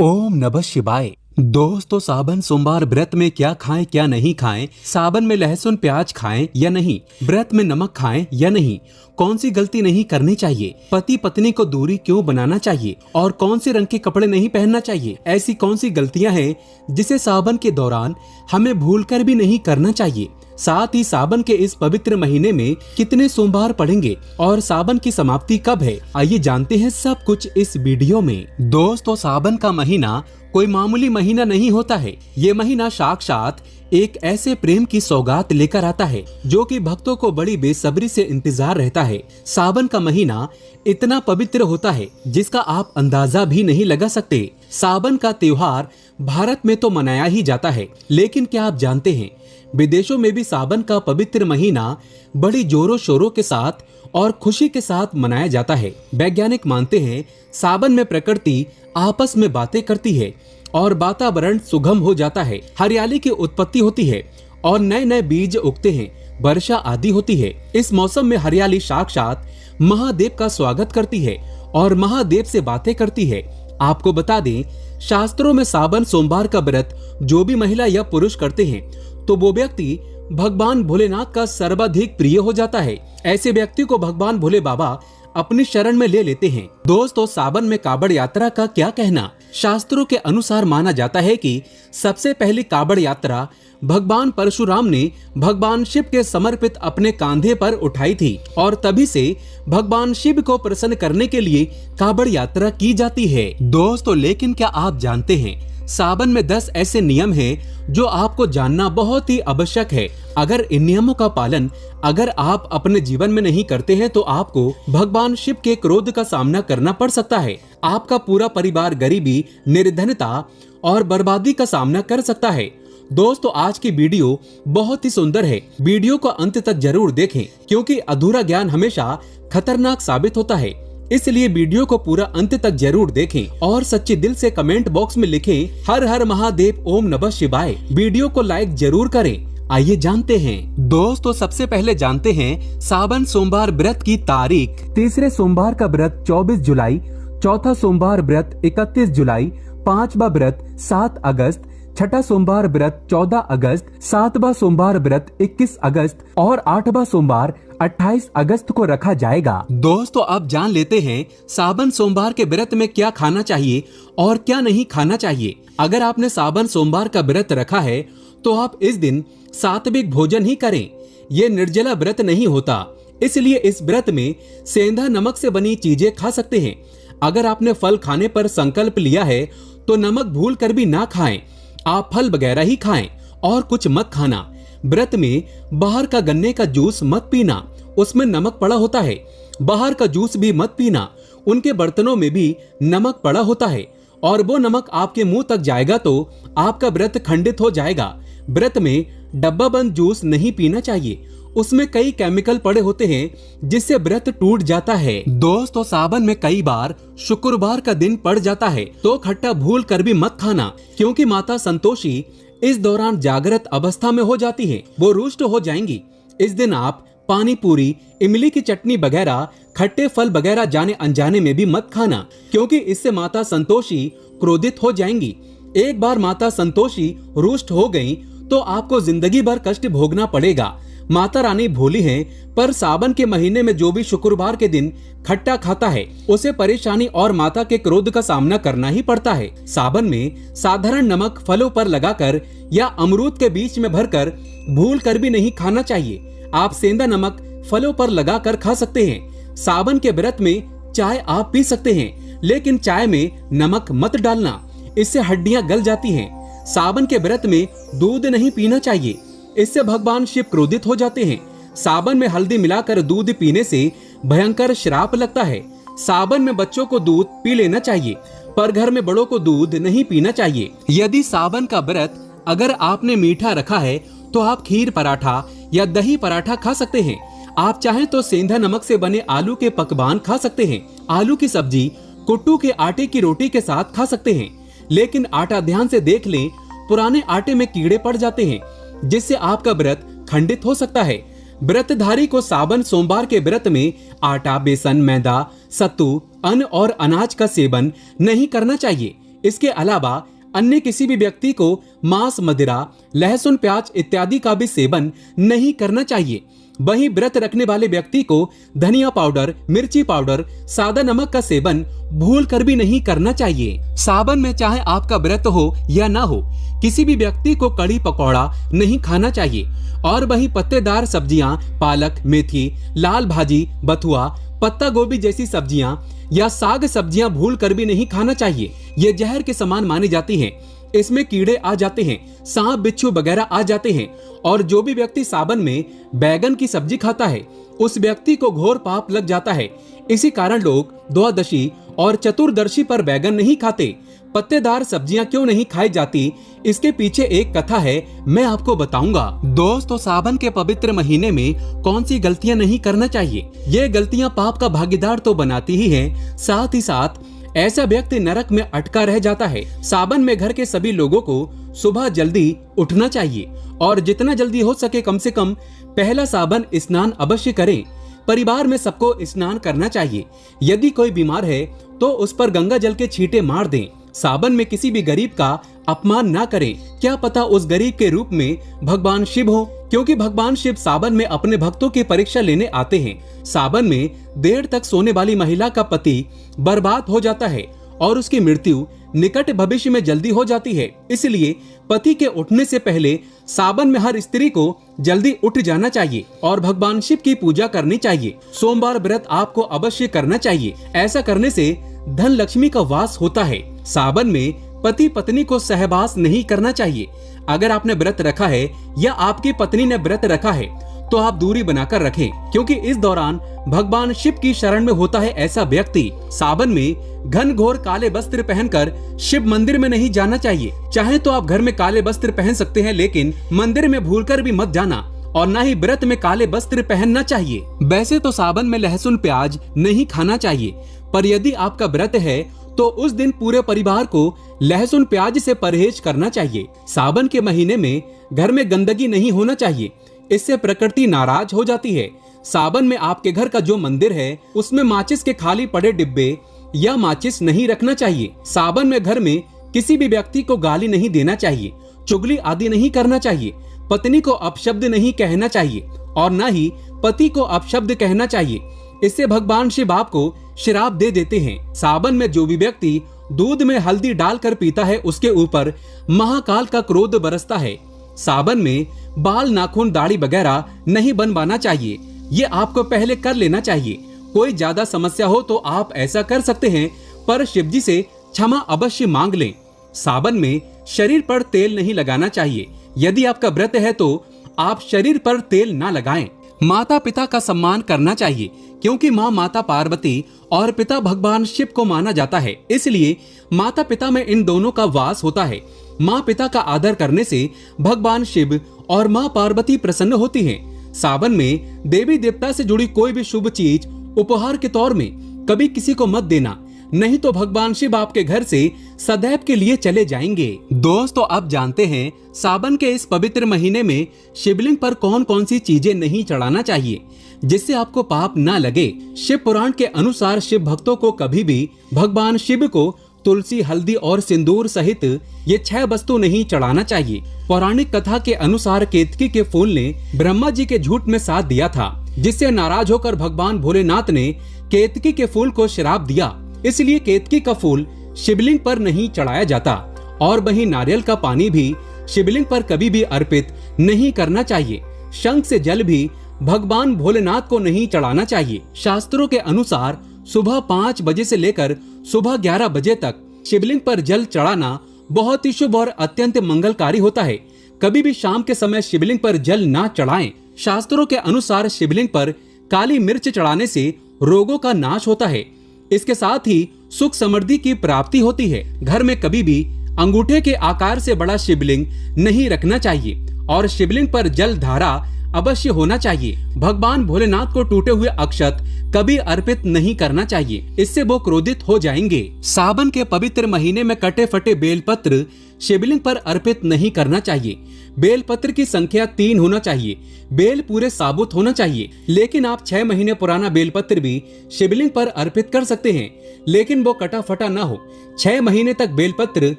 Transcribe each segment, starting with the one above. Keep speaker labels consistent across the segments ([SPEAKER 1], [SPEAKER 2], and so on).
[SPEAKER 1] ओम नमः शिवाय। दोस्तों, सावन सोमवार व्रत में क्या खाएं क्या नहीं खाएं, सावन में लहसुन प्याज खाएं या नहीं, व्रत में नमक खाएं या नहीं, कौन सी गलती नहीं करनी चाहिए, पति पत्नी को दूरी क्यों बनाना चाहिए और कौन से रंग के कपड़े नहीं पहनना चाहिए, ऐसी कौन सी गलतियां हैं जिसे सावन के दौरान हमें भूलकर भी नहीं करना चाहिए। साथ ही सावन के इस पवित्र महीने में कितने सोमवार पड़ेंगे और सावन की समाप्ति कब है, आइए जानते हैं सब कुछ इस वीडियो में। दोस्तों, सावन का महीना कोई मामूली महीना नहीं होता है। ये महीना साक्षात एक ऐसे प्रेम की सौगात लेकर आता है जो कि भक्तों को बड़ी बेसब्री से इंतजार रहता है। सावन का महीना इतना पवित्र होता है जिसका आप अंदाजा भी नहीं लगा सकते। सावन का त्योहार भारत में तो मनाया ही जाता है, लेकिन क्या आप जानते हैं विदेशों में भी सावन का पवित्र महीना बड़ी जोरों शोरों के साथ और खुशी के साथ मनाया जाता है। वैज्ञानिक मानते हैं सावन में प्रकृति आपस में बातें करती है और वातावरण सुगम हो जाता है, हरियाली की उत्पत्ति होती है और नए नए बीज उगते हैं, वर्षा आदि होती है। इस मौसम में हरियाली साक्षात महादेव का स्वागत करती है और महादेव से बातें करती है। आपको बता दें, शास्त्रों में सावन सोमवार का व्रत जो भी महिला या पुरुष करते हैं तो वो व्यक्ति भगवान भोलेनाथ का सर्वाधिक प्रिय हो जाता है। ऐसे व्यक्ति को भगवान भोले बाबा अपनी शरण में ले लेते हैं। दोस्तों, सावन में कावड़ यात्रा का क्या कहना। शास्त्रों के अनुसार माना जाता है कि सबसे पहली कावड़ यात्रा भगवान परशुराम ने भगवान शिव के समर्पित अपने कांधे पर उठाई थी और तभी से भगवान शिव को प्रसन्न करने के लिए कावड़ यात्रा की जाती है। दोस्तों, लेकिन क्या आप जानते हैं सावन में 10 ऐसे नियम हैं जो आपको जानना बहुत ही आवश्यक है। अगर इन नियमों का पालन अगर आप अपने जीवन में नहीं करते हैं तो आपको भगवान शिव के क्रोध का सामना करना पड़ सकता है। आपका पूरा परिवार गरीबी, निर्धनता और बर्बादी का सामना कर सकता है। दोस्तों, आज की वीडियो बहुत ही सुंदर है। वीडियो को अंत तक जरूर देखें क्योंकि अधूरा ज्ञान हमेशा खतरनाक साबित होता है। इसलिए वीडियो को पूरा अंत तक जरूर देखें और सच्चे दिल से कमेंट बॉक्स में लिखें हर हर महादेव ओम नमः शिवाय। वीडियो को लाइक जरूर करें। आइए जानते हैं। दोस्तों, सबसे पहले जानते हैं सावन सोमवार व्रत की तारीख। तीसरे सोमवार का व्रत 24 जुलाई, चौथा सोमवार व्रत 31 जुलाई, पांचवा व्रत 7 अगस्त, छठा सोमवार व्रत 14 अगस्त, सातवां सोमवार व्रत 21 अगस्त और आठवां सोमवार 28 अगस्त को रखा जाएगा। दोस्तों, अब जान लेते हैं सावन सोमवार के व्रत में क्या खाना चाहिए और क्या नहीं खाना चाहिए। अगर आपने सावन सोमवार का व्रत रखा है तो आप इस दिन सात्विक भोजन ही करें। ये निर्जला व्रत नहीं होता, इसलिए इस व्रत में सेंधा नमक से बनी चीजें खा सकते हैं। अगर आपने फल खाने पर संकल्प लिया है तो नमक भूल कर भी ना खाएं। आप फल वगैरह ही खाएं और कुछ मत खाना। व्रत में बाहर का गन्ने का जूस मत पीना, उसमें नमक पड़ा होता है। बाहर का जूस भी मत पीना, उनके बर्तनों में भी नमक पड़ा होता है और वो नमक आपके मुंह तक जाएगा तो आपका व्रत खंडित हो जाएगा। व्रत में डब्बा बंद जूस नहीं पीना चाहिए, उसमें कई केमिकल पड़े होते हैं जिससे व्रत टूट जाता है। दोस्तों, सावन में कई बार शुक्रवार का दिन पड़ जाता है तो खट्टा भूल कर भी मत खाना क्योंकि माता संतोषी इस दौरान जागृत अवस्था में हो जाती है, वो रुष्ट हो जाएंगी। इस दिन आप पानी पूरी, इमली की चटनी वगैरह, खट्टे फल वगैरह जाने अनजाने में भी मत खाना क्योंकि इससे माता संतोषी क्रोधित हो जाएंगी। एक बार माता संतोषी रुष्ट हो गई तो आपको जिंदगी भर कष्ट भोगना पड़ेगा। माता रानी भोली हैं, पर सावन के महीने में जो भी शुक्रवार के दिन खट्टा खाता है उसे परेशानी और माता के क्रोध का सामना करना ही पड़ता है। सावन में साधारण नमक फलों पर लगाकर या अमरूद के बीच में भरकर भूल कर भी नहीं खाना चाहिए। आप सेंधा नमक फलों पर लगाकर खा सकते हैं। सावन के व्रत में चाय आप पी सकते हैं, लेकिन चाय में नमक मत डालना, इससे हड्डियां गल जाती हैं। सावन के व्रत में दूध नहीं पीना चाहिए, इससे भगवान शिव क्रोधित हो जाते हैं। सावन में हल्दी मिलाकर दूध पीने से भयंकर श्राप लगता है। सावन में बच्चों को दूध पी लेना चाहिए, पर घर में बड़ों को दूध नहीं पीना चाहिए। यदि सावन का व्रत अगर आपने मीठा रखा है तो आप खीर पराठा या दही पराठा खा सकते हैं। आप चाहें तो सेंधा नमक से बने आलू के पकवान खा सकते हैं। आलू की सब्जी कुट्टू के आटे की रोटी के साथ खा सकते हैं, लेकिन आटा ध्यान से देख लें, पुराने आटे में कीड़े पड़ जाते हैं जिससे आपका व्रत खंडित हो सकता है। व्रतधारी को सावन सोमवार के व्रत में आटा, बेसन, मैदा, सत्तू, अन्न और अनाज का सेवन नहीं करना चाहिए। इसके अलावा अन्य किसी भी व्यक्ति को मांस, मदिरा, लहसुन, प्याज इत्यादि का भी सेवन नहीं करना चाहिए। वहीं व्रत रखने वाले व्यक्ति को धनिया पाउडर, मिर्ची पाउडर, सादा नमक का सेवन भूल कर भी नहीं करना चाहिए। सावन में चाहे आपका व्रत हो या ना हो, किसी भी व्यक्ति को कड़ी पकौड़ा नहीं खाना चाहिए। और वहीं पत्तेदार सब्जियां, पालक, मेथी, लाल भाजी, बथुआ, पत्ता गोभी जैसी सब्जियां या साग सब्जियां भूल कर भी नहीं खाना चाहिए। ये जहर के समान मानी जाती हैं। इसमें कीड़े आ जाते हैं, सांप, बिच्छू वगैरह आ जाते हैं। और जो भी व्यक्ति सावन में बैगन की सब्जी खाता है, उस व्यक्ति को घोर पाप लग जाता है। इसी कारण लोग द्वादशी और चतुर्दशी पर बैगन नहीं खाते। पत्तेदार सब्जियां क्यों नहीं खाई जाती, इसके पीछे एक कथा है, मैं आपको बताऊंगा। दोस्तों, सावन के पवित्र महीने में कौन सी गलतियां नहीं करना चाहिए? ये गलतियां पाप का भागीदार तो बनाती ही हैं, साथ ही साथ ऐसा व्यक्ति नरक में अटका रह जाता है। सावन में घर के सभी लोगों को सुबह जल्दी उठना चाहिए और जितना जल्दी हो सके कम से कम पहला सावन स्नान अवश्य करें। परिवार में सबको स्नान करना चाहिए। यदि कोई बीमार है तो उस पर गंगा जल के छींटे मार दें। सावन में किसी भी गरीब का अपमान ना करें। क्या पता उस गरीब के रूप में भगवान शिव हो, क्योंकि भगवान शिव सावन में अपने भक्तों की परीक्षा लेने आते हैं। सावन में देर तक सोने वाली महिला का पति बर्बाद हो जाता है और उसकी मृत्यु निकट भविष्य में जल्दी हो जाती है। इसलिए पति के उठने से पहले सावन में हर स्त्री को जल्दी उठ जाना चाहिए और भगवान शिव की पूजा करनी चाहिए। सोमवार व्रत आपको अवश्य करना चाहिए। ऐसा करने से धन लक्ष्मी का वास होता है। सावन में पति पत्नी को सहवास नहीं करना चाहिए। अगर आपने व्रत रखा है या आपकी पत्नी ने व्रत रखा है तो आप दूरी बनाकर रखें, क्योंकि इस दौरान भगवान शिव की शरण में होता है ऐसा व्यक्ति। सावन में घन घोर काले वस्त्र पहनकर शिव मंदिर में नहीं जाना चाहिए। चाहे तो आप घर में काले वस्त्र पहन सकते हैं, लेकिन मंदिर में भूलकर भी मत जाना और न ही व्रत में काले वस्त्र पहनना चाहिए। वैसे तो सावन में लहसुन प्याज नहीं खाना चाहिए, पर यदि आपका व्रत है तो उस दिन पूरे परिवार को लहसुन प्याज से परहेज करना चाहिए। सावन के महीने में घर में गंदगी नहीं होना चाहिए, इससे प्रकृति नाराज हो जाती है। सावन में आपके घर का जो मंदिर है उसमें माचिस के खाली पड़े डिब्बे या माचिस नहीं रखना चाहिए। सावन में घर में किसी भी व्यक्ति को गाली नहीं देना चाहिए, चुगली आदि नहीं करना चाहिए, पत्नी को अपशब्द नहीं कहना चाहिए और न ही पति को अपशब्द कहना चाहिए। इससे भगवान शिव आपको श्राप दे देते हैं। सावन में जो भी व्यक्ति दूध में हल्दी डालकर पीता है उसके ऊपर महाकाल का क्रोध बरसता है। सावन में बाल, नाखून, दाढ़ी वगैरह नहीं बनवाना चाहिए। ये आपको पहले कर लेना चाहिए। कोई ज्यादा समस्या हो तो आप ऐसा कर सकते हैं, पर शिवजी से क्षमा अवश्य मांग लें। सावन में शरीर पर तेल नहीं लगाना चाहिए। यदि आपका व्रत है तो आप शरीर पर तेल ना लगाएं। माता पिता का सम्मान करना चाहिए, क्योंकि माँ माता पार्वती और पिता भगवान शिव को माना जाता है। इसलिए माता पिता में इन दोनों का वास होता है। माँ पिता का आदर करने से भगवान शिव और माँ पार्वती प्रसन्न होती हैं। सावन में देवी देवता से जुड़ी कोई भी शुभ चीज उपहार के तौर में कभी किसी को मत देना, नहीं तो भगवान शिव आपके घर से सदैव के लिए चले जाएंगे। दोस्तों, अब जानते हैं सावन के इस पवित्र महीने में शिवलिंग पर कौन कौन सी चीजें नहीं चढ़ाना चाहिए जिससे आपको पाप ना लगे। शिव पुराण के अनुसार शिव भक्तों को कभी भी भगवान शिव को तुलसी, हल्दी और सिंदूर सहित ये 6 वस्तु नहीं चढ़ाना चाहिए। पौराणिक कथा के अनुसार केतकी के फूल ने ब्रह्मा जी के झूठ में साथ दिया था, जिससे नाराज होकर भगवान भोलेनाथ ने केतकी के फूल को श्राप दिया। इसलिए केतकी का फूल शिवलिंग पर नहीं चढ़ाया जाता। और वहीं नारियल का पानी भी शिवलिंग पर कभी भी अर्पित नहीं करना चाहिए। शंख से जल भी भगवान भोलेनाथ को नहीं चढ़ाना चाहिए। शास्त्रों के अनुसार सुबह 5 बजे से लेकर सुबह 11 बजे तक शिवलिंग पर जल चढ़ाना बहुत ही शुभ और अत्यंत मंगलकारी होता है। कभी भी शाम के समय शिवलिंग पर जल ना चढ़ाएं। शास्त्रों के अनुसार शिवलिंग पर काली मिर्च चढ़ाने से रोगों का नाश होता है। इसके साथ ही सुख समृद्धि की प्राप्ति होती है। घर में कभी भी अंगूठे के आकार से बड़ा शिवलिंग नहीं रखना चाहिए और शिवलिंग पर जल धारा अवश्य होना चाहिए। भगवान भोलेनाथ को टूटे हुए अक्षत कभी अर्पित नहीं करना चाहिए, इससे वो क्रोधित हो जाएंगे। सावन के पवित्र महीने में कटे फटे बेलपत्र शिवलिंग पर अर्पित नहीं करना चाहिए। बेलपत्र की संख्या 3 होना चाहिए। बेल पूरे साबुत होना चाहिए, लेकिन आप 6 महीने पुराना बेलपत्र भी शिवलिंग पर अर्पित कर सकते हैं। लेकिन वो कटा फटा ना हो। 6 महीने तक बेलपत्र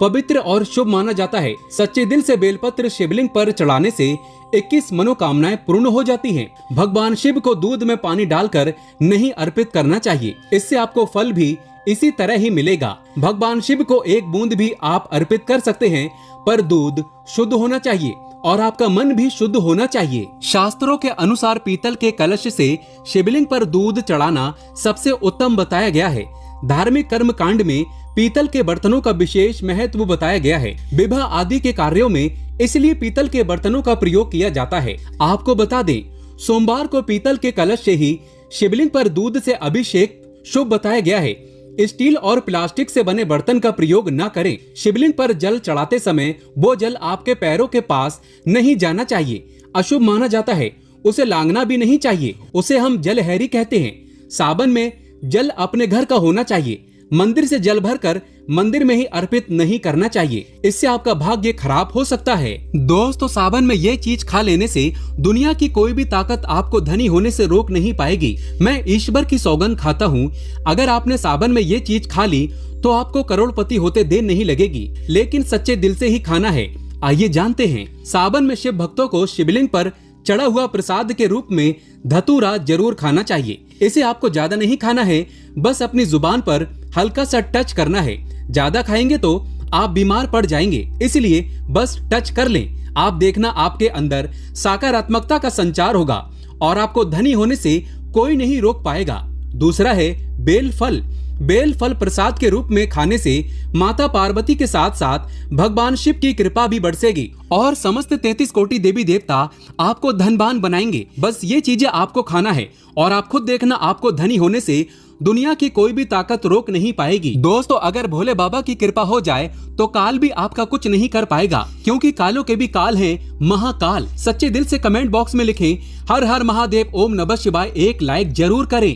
[SPEAKER 1] पवित्र और शुभ माना जाता है। सच्चे दिल से बेलपत्र शिवलिंग पर चढ़ाने से 21 मनोकामनाएं पूर्ण हो जाती हैं। भगवान शिव को दूध में पानी डालकर नहीं अर्पित करना चाहिए, इससे आपको फल भी इसी तरह ही मिलेगा। भगवान शिव को एक बूंद भी आप अर्पित कर सकते हैं, पर दूध शुद्ध होना चाहिए और आपका मन भी शुद्ध होना चाहिए। शास्त्रों के अनुसार पीतल के कलश से शिवलिंग पर दूध चढ़ाना सबसे उत्तम बताया गया है। धार्मिक कर्म कांड में पीतल के बर्तनों का विशेष महत्व बताया गया है। विवाह आदि के कार्यों में इसलिए पीतल के बर्तनों का प्रयोग किया जाता है। आपको बता दें, सोमवार को पीतल के कलश से ही शिवलिंग पर दूध से अभिषेक शुभ बताया गया है। स्टील और प्लास्टिक से बने बर्तन का प्रयोग न करें। शिवलिंग पर जल चढ़ाते समय वो जल आपके पैरों के पास नहीं जाना चाहिए, अशुभ माना जाता है। उसे लांघना भी नहीं चाहिए, उसे हम जलहैरी कहते हैं। सावन में जल अपने घर का होना चाहिए। मंदिर से जल भरकर मंदिर में ही अर्पित नहीं करना चाहिए, इससे आपका भाग्य खराब हो सकता है। दोस्तों, सावन में ये चीज खा लेने से दुनिया की कोई भी ताकत आपको धनी होने से रोक नहीं पाएगी। मैं ईश्वर की सौगंध खाता हूँ, अगर आपने सावन में ये चीज खा ली तो आपको करोड़पति होते देर नहीं लगेगी, लेकिन सच्चे दिल से ही खाना है। आइए जानते हैं। सावन में शिव भक्तों को शिवलिंग पर चढ़ा हुआ प्रसाद के रूप में धतूरा जरूर खाना चाहिए। इसे आपको ज्यादा नहीं खाना है, बस अपनी जुबान पर हल्का सा टच करना है। ज्यादा खाएंगे तो आप बीमार पड़ जाएंगे, इसलिए बस टच कर लें। आप देखना आपके अंदर सकारात्मकता का संचार होगा और आपको धनी होने से कोई नहीं रोक पाएगा। दूसरा है बेल फल। बेल फल प्रसाद के रूप में खाने से माता पार्वती के साथ साथ भगवान शिव की कृपा भी बरसेगी और समस्त 33 कोटि देवी देवता आपको धनवान बनाएंगे। बस ये चीजें आपको खाना है और आप खुद देखना, आपको धनी होने से दुनिया की कोई भी ताकत रोक नहीं पाएगी। दोस्तों, अगर भोले बाबा की कृपा हो जाए तो काल भी आपका कुछ नहीं कर पाएगा, क्योंकि कालों के भी काल हैं महाकाल। सच्चे दिल से कमेंट बॉक्स में लिखें हर हर महादेव, ओम नमः शिवाय, एक लाइक जरूर करें।